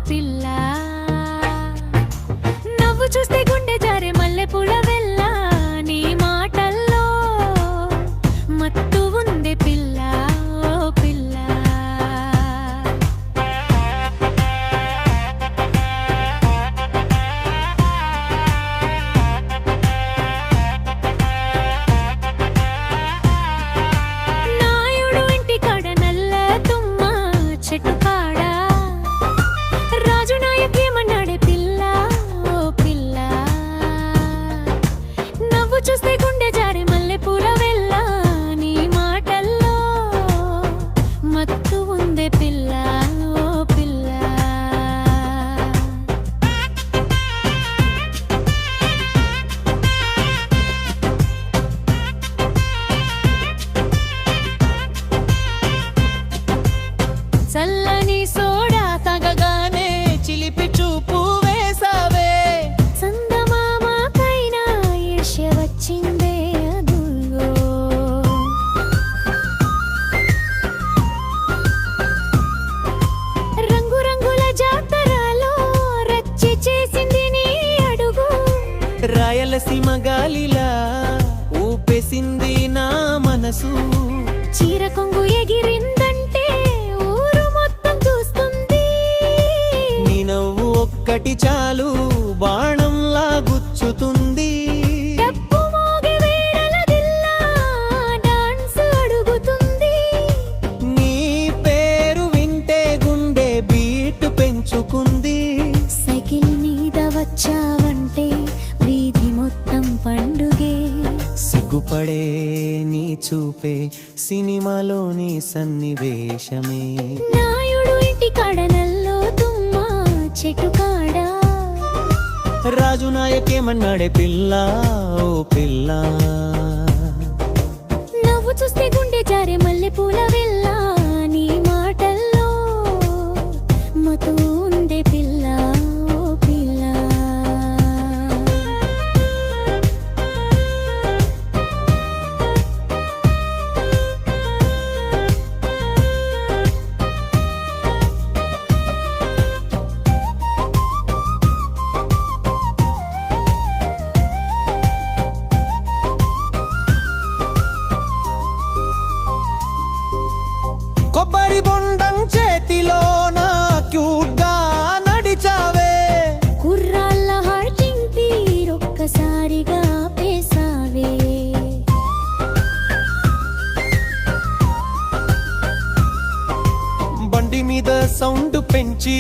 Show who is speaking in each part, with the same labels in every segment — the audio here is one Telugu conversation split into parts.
Speaker 1: పిల్ల నవ్వు చూస్తే గుండె జారే మల్లె పూల వెళ్ళ నీ మాటల్లో మత్తు ఉంది పిల్ల ఓ పిల్ల నాయుడు ఇంటి కాడ నల్ల తుమ్మ చెట్టు కాడ రాజు నాయకేమన్నాడే పిల్ల ఓ పిల్ల నవ్వు చూస్తే గుండె జారి మల్లె పూల వెళ్ళ నీ మాటల్లో మత్తు ఉందే పిల్ల ఓ పిల్ల చల్లని సోడా తగగానే
Speaker 2: చిలిపి చూపు వేసావే
Speaker 1: చందమామ పైన ఈర్ష్య వచ్చిందే అదుగో రంగురంగుల జాతరలో రచ్చి చేసింది నీ అడుగు
Speaker 2: రాయలసీమ గాలిలా ఊపేసింది నా మనసు
Speaker 1: చీర కొంగు ఎగిరిందంటే ఊరు మొత్తం చూస్తుంది
Speaker 2: నీ నవ్వు ఒక్కటి చాలు బాణంలా గుచ్చుతుంది
Speaker 1: డప్పు మోగే వేళలదిల్లా డాన్స్ అడుగుతుంది
Speaker 2: నీ పేరు వింటే గుండె బీట్ పెంచుకుంది
Speaker 1: సైకిల్ మీద వచ్చావంటే వీధి మొత్తం పండుగే
Speaker 2: సిగ్గుపడే నీ చూపే సినిమాలోని సన్నివేశమే
Speaker 1: నాయుడు ఇంటి కాడ నల్లో తుమ్మ చెట్టు కాడ
Speaker 2: రాజు నాయకేమన్నాడే పిల్ల ఓ పిల్ల
Speaker 1: నవ్వు చూస్తే గుండె జారే మల్లె పూల వెళ్ళ నీ మాటల్లో మతు ఉందే పిల్ల ఓ పిల్ల
Speaker 2: కొబ్బరి బొండం చేతిలోన క్యూట్ గా నడిచావే
Speaker 1: కుర్రాళ్ళ హార్టింగ్ తీరొక్కసారిగా పేసావే
Speaker 2: బండి మీద సౌండ్ పెంచి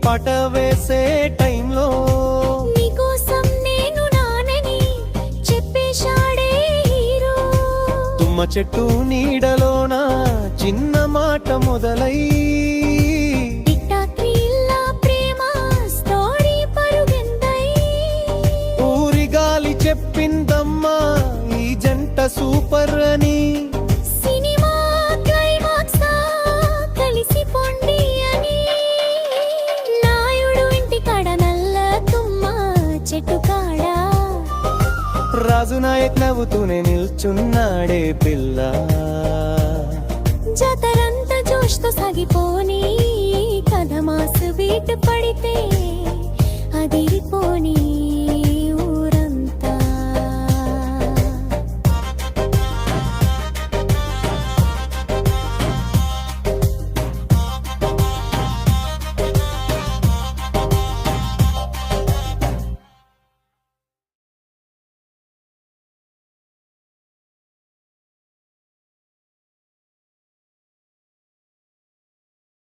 Speaker 2: పాట వేసే టైంలో
Speaker 1: నీకోసం నేను నానని చెప్పేశాడే హీరో
Speaker 2: తుమ్మ చెట్టు నీడలోన చిన్న మాట మొదలై
Speaker 1: ఇట్టా త్రిల్ల ప్రేమ స్టోరీ పరుగెందై
Speaker 2: ఊరి గాలి చెప్పిందమ్మా ఈ జంట సూపర్ అని
Speaker 1: సినిమా క్లైమాక్స్ కలిసిపోండి అని నాయుడు ఇంటి కాడ నల్ల తుమ్మ చెట్టు కాడ
Speaker 2: రాజు నాయక్ నవ్వుతూనే నిల్చున్నాడే పిల్ల
Speaker 1: జాతరంతా జోష్తో సాగిపోని కథ మాసు బీట్ పడితే అదిరిపోని